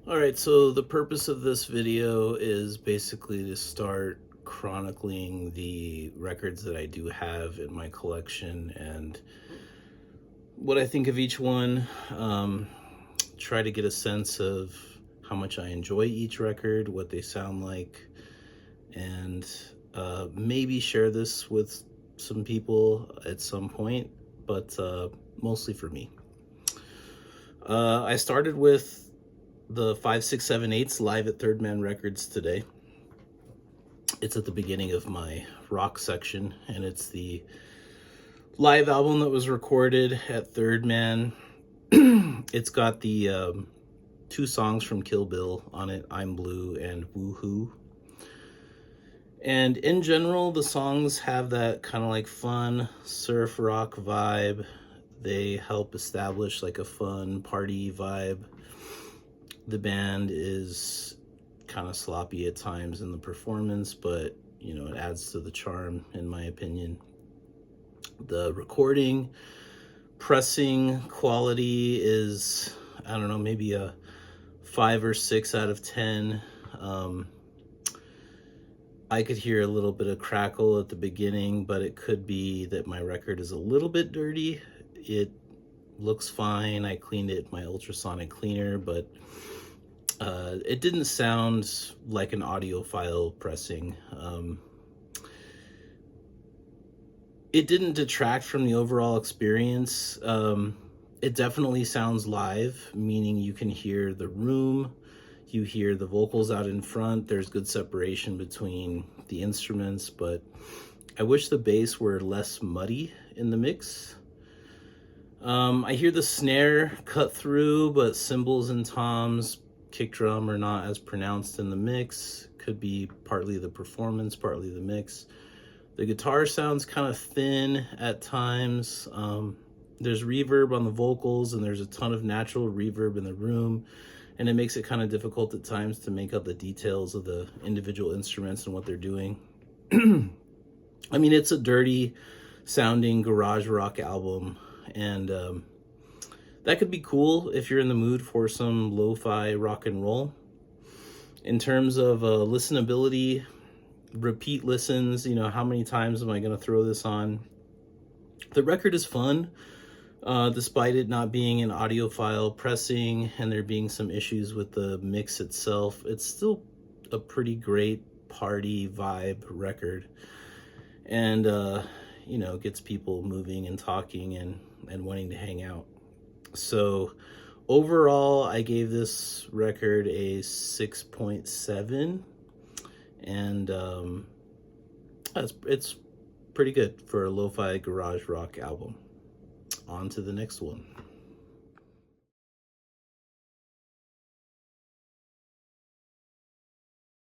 All right, so the purpose of this video is basically to start chronicling the records that I do have in my collection and what I think of each one. Try to get a sense of how much I enjoy each record, what they sound like, and maybe share this with some people at some point, but mostly for me. I started with the 5, 6, 7, 8's live at Third Man Records today. It's at the beginning of my rock section, and it's the live album that was recorded at Third Man. It's got the 2 songs from Kill Bill on it, I'm Blue and Woohoo. And in general, the songs have that kind of like fun surf rock vibe. They help establish like a fun party vibe. The band is kind of sloppy at times in the performance, but you know, it adds to the charm in my opinion. The recording, pressing quality is, I don't know, maybe a 5 or 6 out of 10. I could hear a little bit of crackle at the beginning, but it could be that my record is a little bit dirty. It looks fine. I cleaned it with my ultrasonic cleaner, but it didn't sound like an audiophile pressing. It didn't detract from the overall experience. It definitely sounds live, meaning you can hear the room, you hear the vocals out in front, there's good separation between the instruments, but I wish the bass were less muddy in the mix. I hear the snare cut through, but cymbals and toms, kick drum are not as pronounced in the mix. Could be partly the performance, partly the mix. The guitar sounds kind of thin at times. There's reverb on the vocals, and there's a ton of natural reverb in the room, and it makes it kind of difficult at times to make out the details of the individual instruments and what they're doing. I mean, it's a dirty sounding garage rock album, and that could be cool if you're in the mood for some lo-fi rock and roll. In terms of listenability, repeat listens, you know, how many times am I going to throw this on? The record is fun, despite it not being an audiophile pressing and there being some issues with the mix itself. It's still a pretty great party vibe record, and you know, gets people moving and talking and wanting to hang out. So overall, I gave this record a 6.7, and it's pretty good for a lo-fi garage rock album. On to the next one.